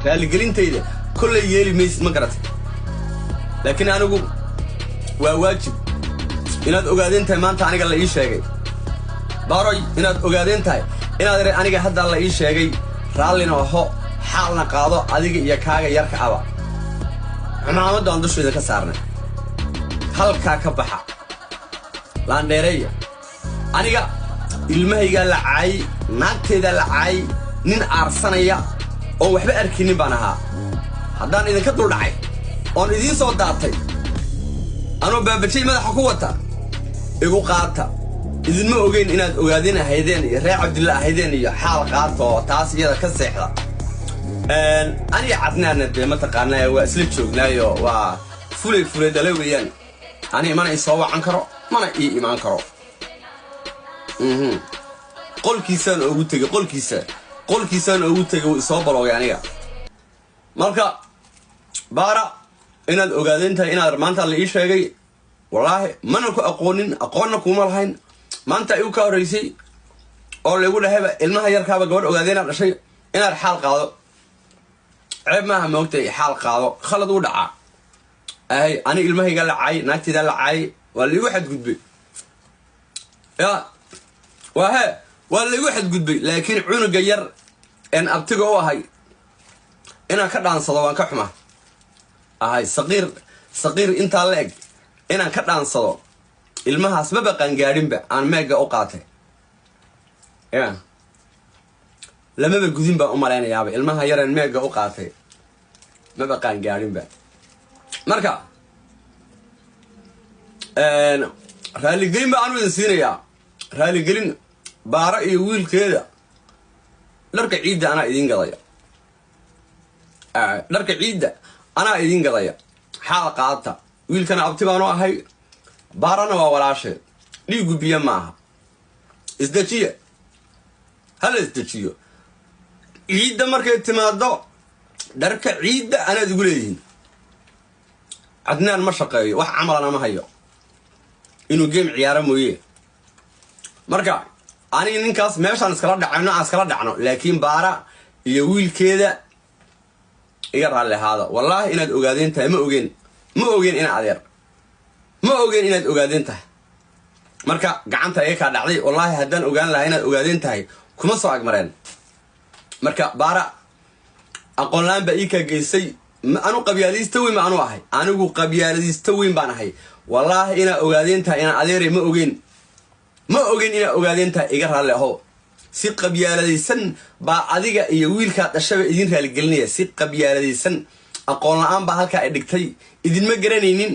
raaligelintayda kullay yeeli mays ma garatay laakiin anigu waa waajib inaad ogaadeen tahay maanta aniga la ii sheegay baroy inaad ogaadeen tahay inaad aniga hadda la ii sheegay raallina aho xaalna qaado adiga iyo kaaga yarka aba cumaamadda aan dusheeda ka saarnay halkaa ka baxa laandheereeya aniga ilmahayga la caay naagteeda la caay nin aarsanaya oo waxba arkinin baan ahaa haddaan idinka dul dhacay oon idiin soo daatay anoo baabajay madaxa ku wata igu qaata idinma ogeyn inaad ogaadeen ahaydeen iyo reer cabdilla ahaydeen iyo xaal qaata oo taas iyada ka seexda aniga cadnaana dee mataqaanaa waa isla joognaayo waa fulay dhala weeyaan aniga mana ii soo wacan karo mana ii imaan karo qolkiisaan ugu tegay qolkiisaan ugu tegay wuu isoo baloogay aniga marka baara inaad ogaadeen tahay inaad maanta la ii sheegay wallaahi mana ku aqoonna kuma lahayn maanta ay u ka horeysay oo lagu dhahayba ilmaha yarkaaba gabadh ogaadeenaad dhashay inaad xaal qaado ceeb maaha moogtay xaal qaado khalad u dhacaa ani ilmahayga la caay naagteeda la caay waa liigu xadgudbay ya waa liigu xadgudbay laakiin cunuga yar een abtiga u ahay inaan ka dhaansado waan ka xuma saqiir intaa la eg inaan ka dhaansado ilmahaas ma baqaan gaadhinba aan meega u qaatay ya lamaba gudin baan u malaynayaaba ilmaha yareen meega u qaatay ma baqaan gaadhinba marka raaligelin baa anu idin siinayaa raaligelin baara iyo wiilkeeda dharka ciidda anaa idiin gadaya xaal qaata wiilkana abti baanu ahay baarana waa walaashee dhiigu biyo maaha isdejiya hala isdejiyo ciidda markay timaado dharka ciidda anaad igu leeyihiin cadnaan ma shaqeeyo wax camalana ma hayo inuu geem ciyaaro mooye marka aniga ninkaas meeshaan iskala dhacno laakiin baara iyo wiilkeeda iga raalli ahaada wallaahi inaad ogaadeen tahay ma ogeen ina adeer ma ogeen inaad ogaadeen tahay marka gacanta iga kaa dhacday wallaahi haddaan ogaan lahaa inaad ogaadeen tahay kuma soo agmareen marka baara aqoon la-aan baa ii kaa geysay anu qabyaaladiista weyn ma anu ahay anigu qabyaaladiista weyn baan ahay wallaahi inaad ogaadeen tahay inaan adeeray ma ogeen inaad ogaadeen tahay iga raalli aho si qabyaaladaysan baa adiga iyo wiilkaa dhashaba idin raaligelinaya si qabyaaladaysan aqoon la-aan baa halkaa ay dhigtay idinma garanaynin